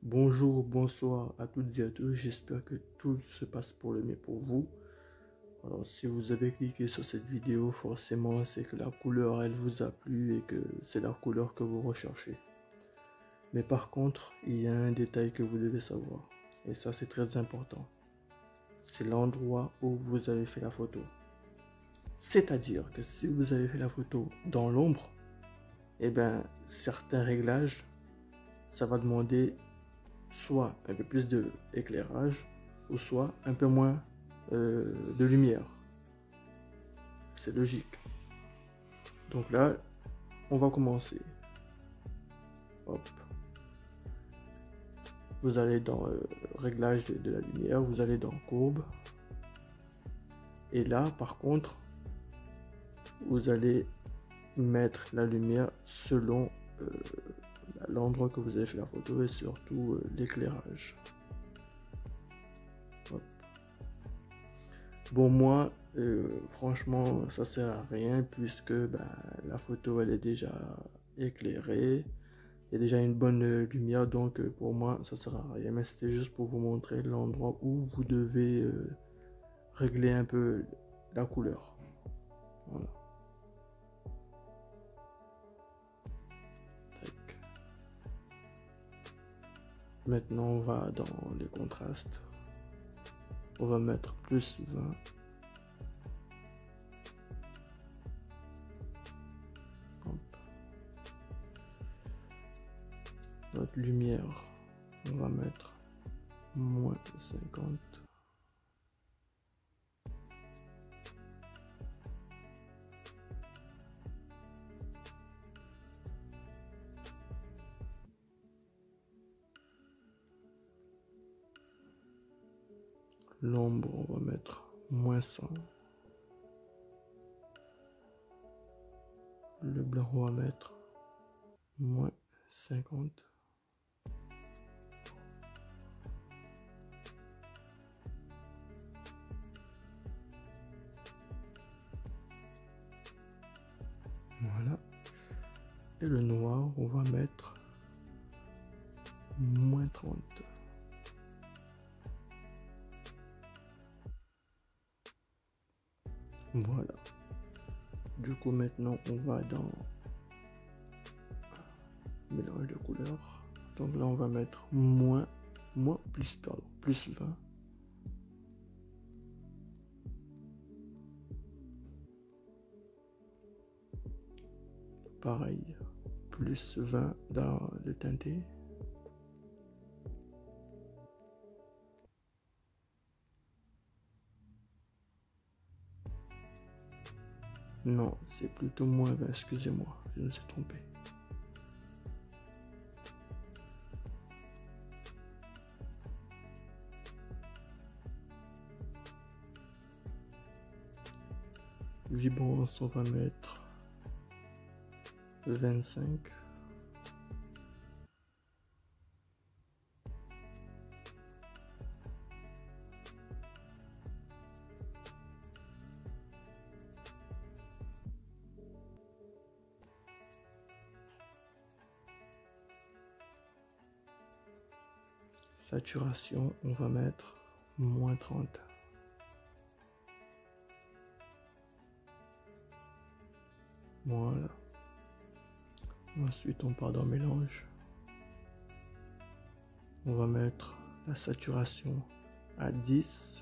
Bonjour, bonsoir à toutes et à tous, j'espère que tout se passe pour le mieux pour vous. Alors si vous avez cliqué sur cette vidéo, forcément c'est que la couleur elle vous a plu et que c'est la couleur que vous recherchez. Mais par contre, il y a un détail que vous devez savoir, et ça c'est très important. C'est l'endroit où vous avez fait la photo. C'est-à-dire que si vous avez fait la photo dans l'ombre, certains réglages, ça va demander soit un peu plus de éclairage ou soit un peu moins de lumière. C'est logique. Donc là, on va commencer. Hop. Vous allez dans réglage de la lumière, vous allez dans courbe. Et là, par contre, vous allez mettre la lumière selon l'endroit que vous avez fait la photo et surtout l'éclairage. Bon, moi, franchement, ça sert à rien puisque la photo elle est déjà éclairée, il y a déjà une bonne lumière, donc pour moi ça sert à rien. Mais c'était juste pour vous montrer l'endroit où vous devez régler un peu la couleur. Voilà. Tac. Maintenant, on va dans les contrastes. On va mettre plus 20. Notre lumière, on va mettre moins 50. L'ombre, on va mettre moins 100. Le blanc, on va mettre moins 50. Voilà. Et le noir, on va mettre moins 30. Voilà. Du coup, maintenant, on va dans mélange de couleurs. Donc là, on va mettre plus 20. Pareil, plus 20 dans le teinté. Non, c'est plutôt moins 20, excusez-moi, je me suis trompé. Vibrance, on va mettre 25. Saturation, on va mettre moins 30. Voilà. Ensuite, on part dans mélange. On va mettre la saturation à 10.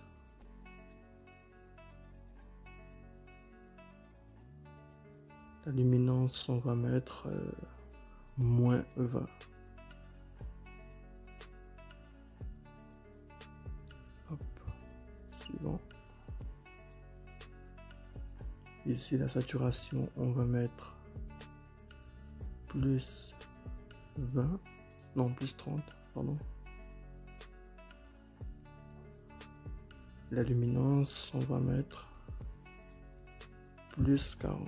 La luminance, on va mettre moins 20. Hop. Suivant. Ici, la saturation, on va mettre plus 20. Non, plus 30, pardon. La luminance, on va mettre plus 40.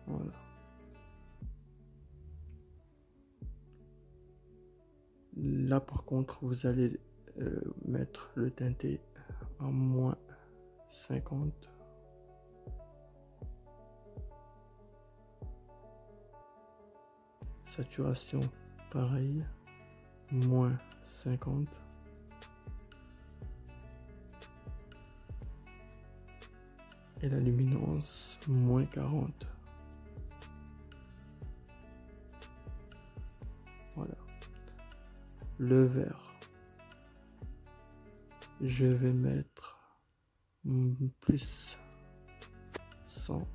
Voilà. Là, par contre, vous allez mettre le teinté à moins 50. Saturation, pareil, moins 50. Et la luminance, moins 40. Voilà. Le vert, je vais mettre plus 100.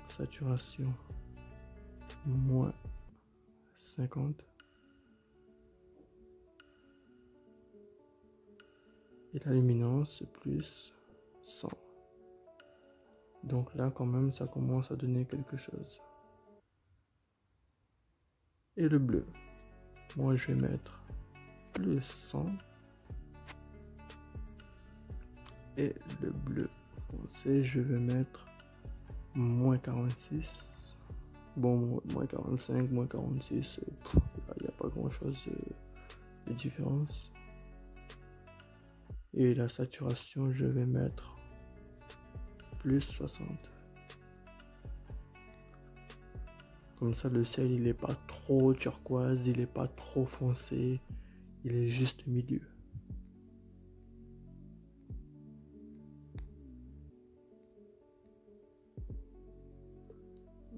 Saturation, moins 50. Et la luminance, plus 100. Donc là, quand même, ça commence à donner quelque chose. Et le bleu, moi je vais mettre plus 100. Et le bleu foncé, je vais mettre moins 46. Bon, moins 45, moins 46, il n'y a pas grand chose de différence. Et la saturation, je vais mettre plus 60. Comme ça, le ciel, il n'est pas trop turquoise, il n'est pas trop foncé, il est juste milieu.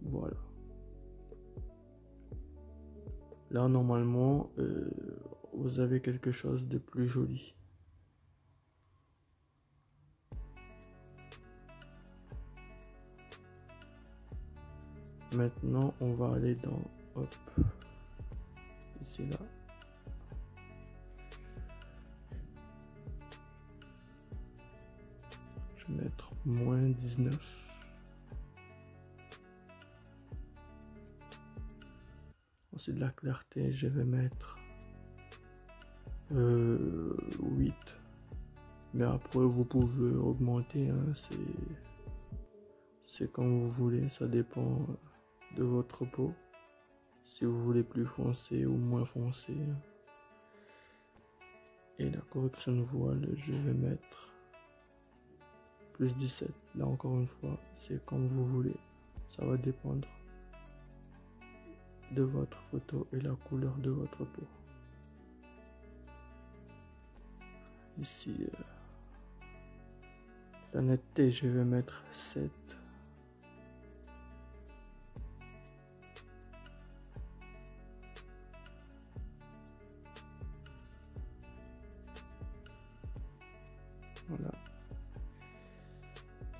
Voilà. Là, normalement, vous avez quelque chose de plus joli. Maintenant, on va aller dans, hop, ici là. Je vais mettre moins 19. Ensuite, de la clarté, je vais mettre 8. Mais après, vous pouvez augmenter, hein, c'est comme vous voulez, ça dépend de votre peau. Si vous voulez plus foncé ou moins foncé. Et la correction de voile, je vais mettre plus 17. Là, encore une fois, c'est comme vous voulez. Ça va dépendre de votre photo et la couleur de votre peau. Ici, la netteté, je vais mettre 7. Voilà.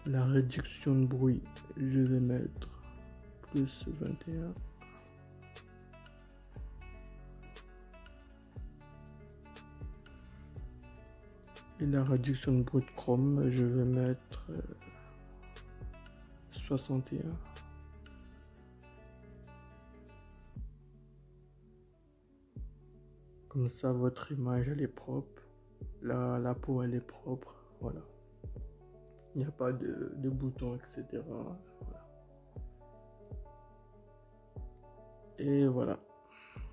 La réduction de bruit, je vais mettre plus 21. Et la réduction de bruit de chrome, je vais mettre 61. Comme ça, votre image, elle est propre. La peau, elle est propre. Voilà. Il n'y a pas de boutons, etc. Voilà. Et voilà.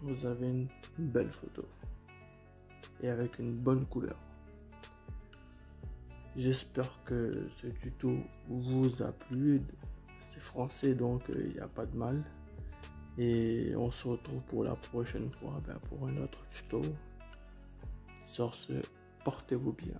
Vous avez une belle photo. Et avec une bonne couleur. J'espère que ce tuto vous a plu. C'est français, donc il n'y a pas de mal. Et on se retrouve pour la prochaine fois pour un autre tuto. Sur ce, portez-vous bien.